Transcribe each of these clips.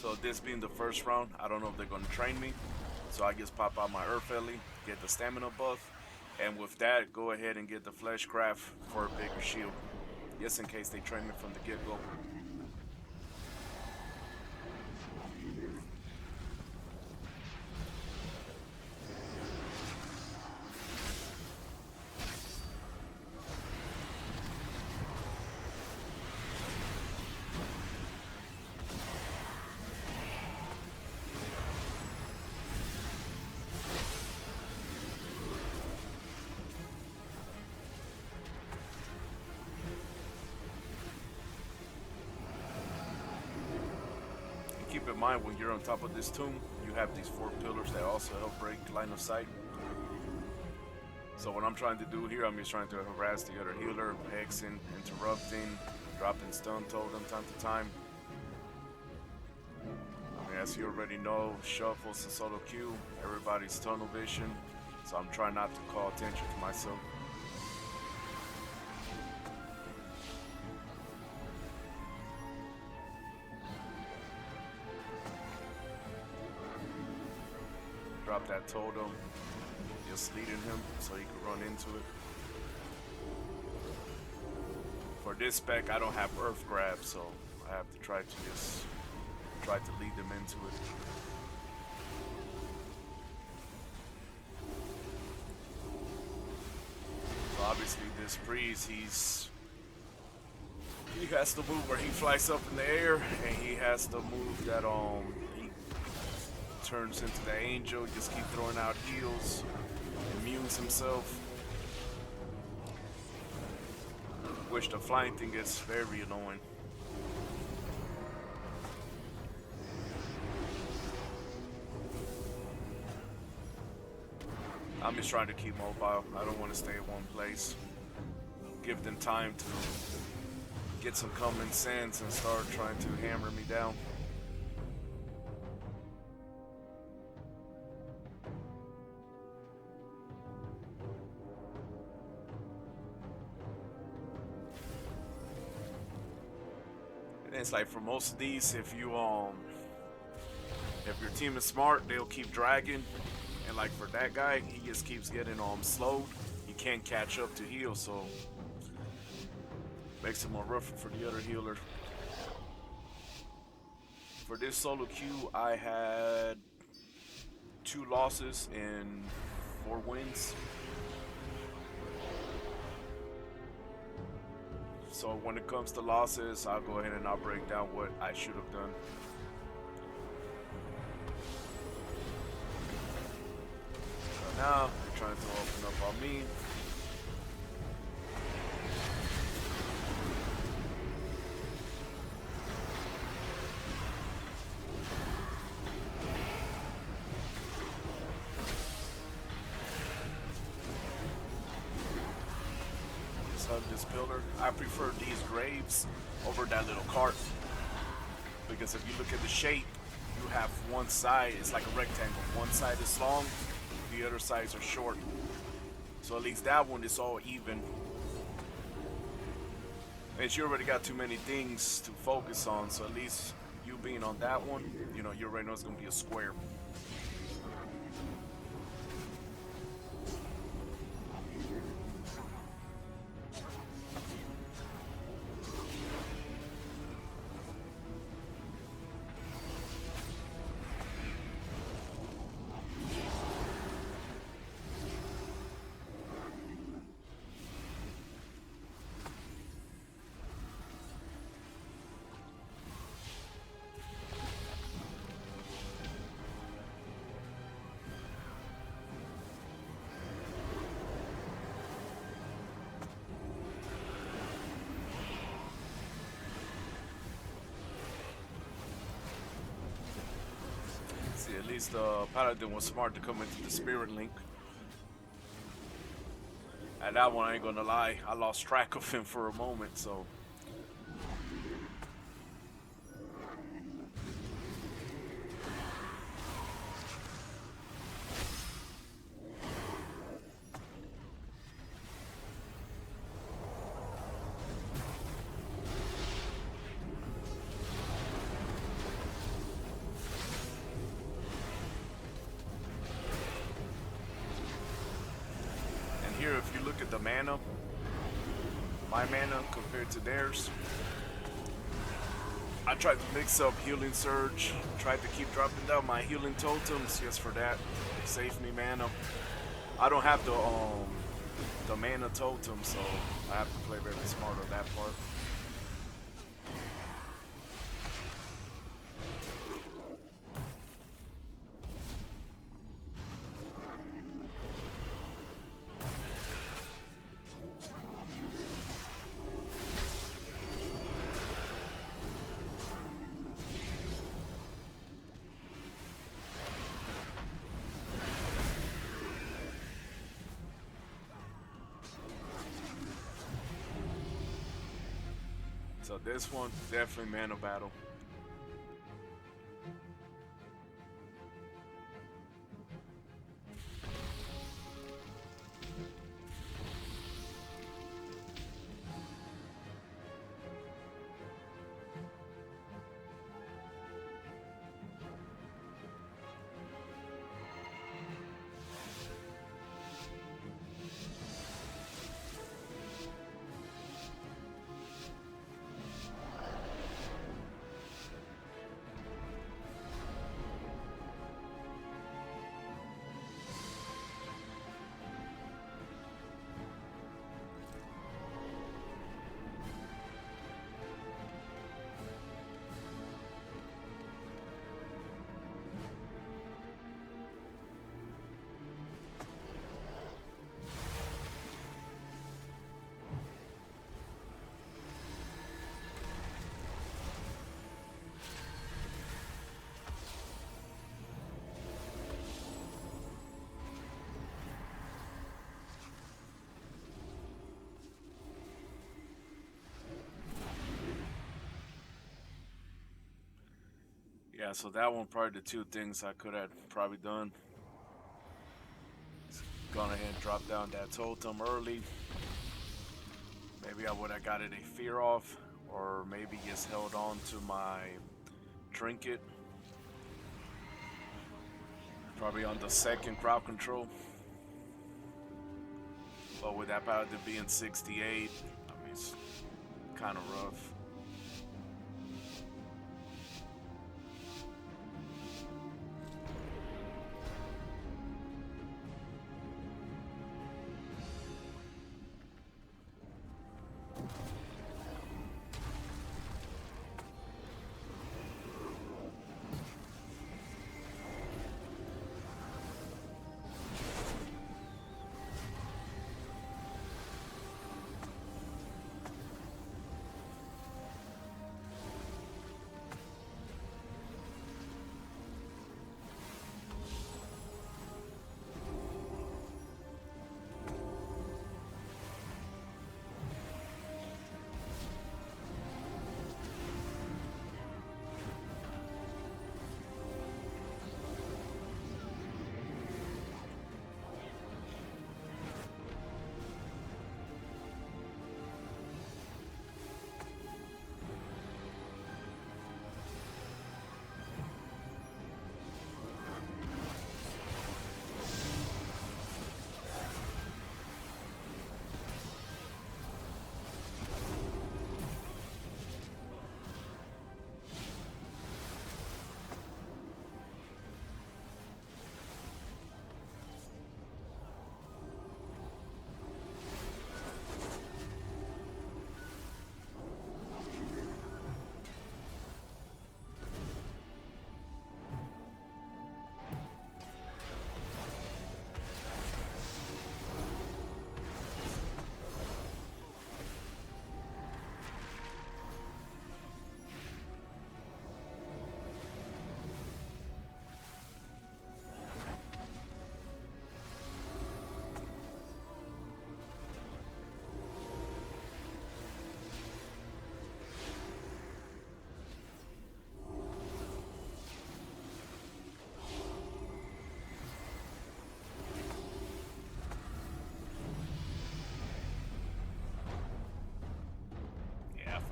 So this being the first round, I don't know if they're gonna train me. So I just pop out my Earth Ellie, get the stamina buff, and with that, go ahead and get the Flesh Craft for a bigger shield. Just in case they train me from the get-go. Keep in mind when you're on top of this tomb, you have these 4 pillars that also help break line of sight. So what I'm trying to do here, I'm just trying to harass the other healer, hexing, interrupting, dropping stun totem time to time. I mean, as you already know, shuffles and solo queue, everybody's tunnel vision, so I'm trying not to call attention to myself. Drop that totem, just leading him so he can run into it. For this spec, I don't have Earth Grab, so I have to try to lead them into it. So obviously this Breeze, he has to move where he flies up in the air, and he has to move that he turns into the angel, just keep throwing out heals, immunes himself. Which the flying thing gets very annoying. I'm just trying to keep mobile. I don't want to stay in one place. Give them time to get some common sense and start trying to hammer me down. And it's like for most of these, if your team is smart, they'll keep dragging. And like for that guy, he just keeps getting slowed. He can't catch up to heal, so makes it more rougher for the other healer. For this solo queue, I had 2 losses and 4 wins. So when it comes to losses, I'll go ahead and I'll break down what I should have done. So now they're trying to open up on me. This pillar. I prefer these graves over that little cart, because if you look at the shape, you have one side, it's like a rectangle. One side is long, the other sides are short. So at least that one is all even. And you already got too many things to focus on, so at least you being on that one, you already know it's going to be a square. At least the Paladin was smart to come into the Spirit Link. And that one, I ain't gonna lie, I lost track of him for a moment, so. the mana, my mana compared to theirs. I tried to mix up healing surge, tried to keep dropping down my healing totems just for that. Save me mana. I don't have the mana totem, so I have to play very smart on that part. So this one, definitely mana battle. Yeah, so that one probably the two things I could have probably done. Gone ahead and dropped down that totem early. Maybe I would have got it a fear off, or maybe just held on to my trinket. Probably on the second crowd control. But with that power to being 68, I mean, it's kind of rough.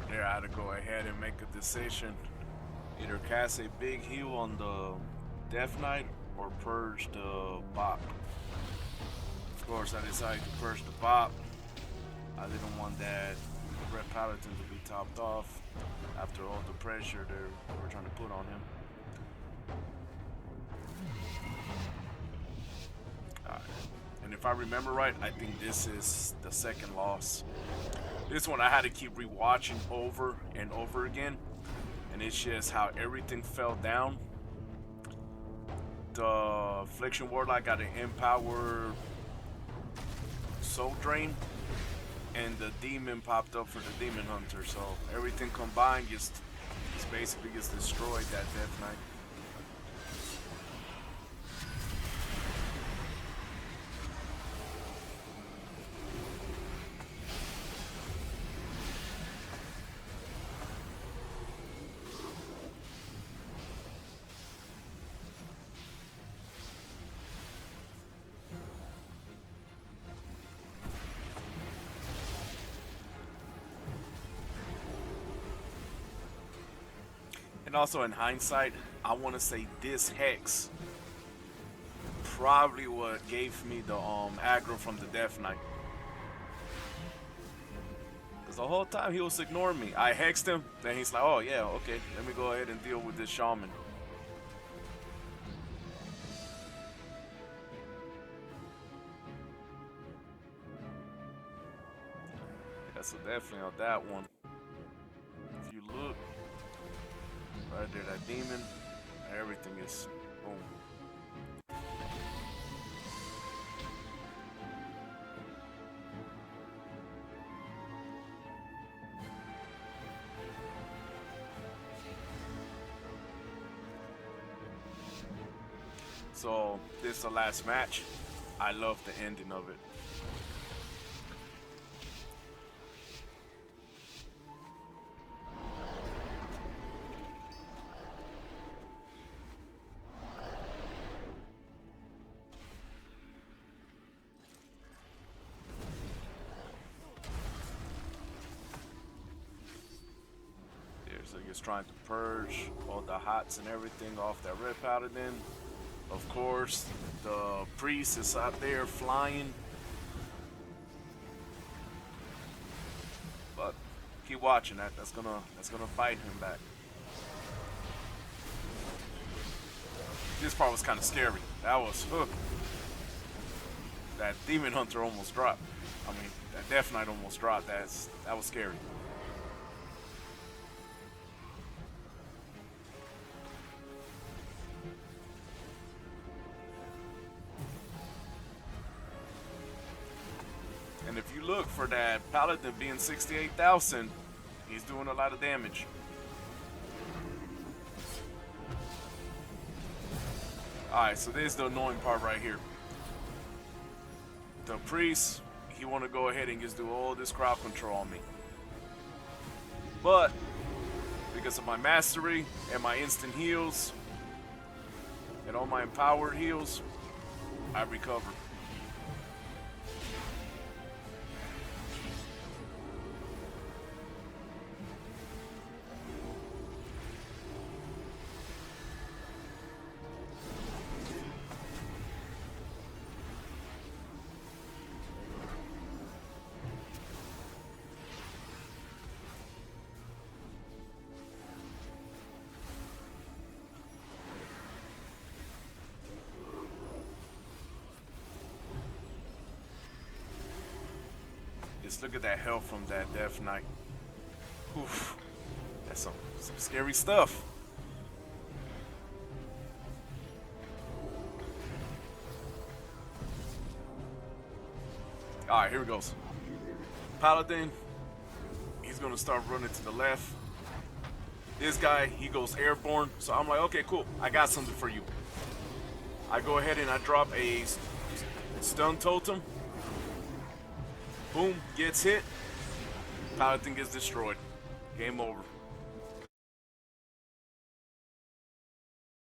There, I had to go ahead and make a decision. Either cast a big heal on the Death Knight or purge the Bop. Of course, I decided to purge the Bop. I didn't want that Red Paladin to be topped off after all the pressure they were trying to put on him. Alright. And if I remember right, I think this is the second loss. This one I had to keep rewatching over and over again. And it's just how everything fell down. The Affliction Warlock got an Empower Soul Drain. And the Demon popped up for the Demon Hunter. So everything combined just basically gets destroyed that Death Knight. And also in hindsight, I want to say this Hex probably what gave me the aggro from the Death Knight. Because the whole time he was ignoring me. I hexed him, then he's like, oh yeah, okay, let me go ahead and deal with this Shaman. Yeah, so definitely on that one. If you look, right there, that demon, everything is boom. So this is the last match. I love the ending of it. So he's trying to purge all the hots and everything off that Red Paladin. Of course, the priest is out there flying. But keep watching that. That's gonna bite him back. This part was kind of scary. That was that Demon Hunter almost dropped. I mean, that Death Knight almost dropped. That was scary. And if you look for that Paladin being 68,000, he's doing a lot of damage. Alright, so this is the annoying part right here. The priest, he want to go ahead and just do all this crowd control on me. But, because of my mastery and my instant heals, and all my empowered heals, I recover. Just look at that health from that Death Knight. Oof. That's some scary stuff. Alright, here it goes. Paladin, he's gonna start running to the left. This guy, he goes airborne. So I'm like, okay, cool. I got something for you. I go ahead and I drop a stun totem. Boom, gets hit. Paladin gets destroyed. Game over.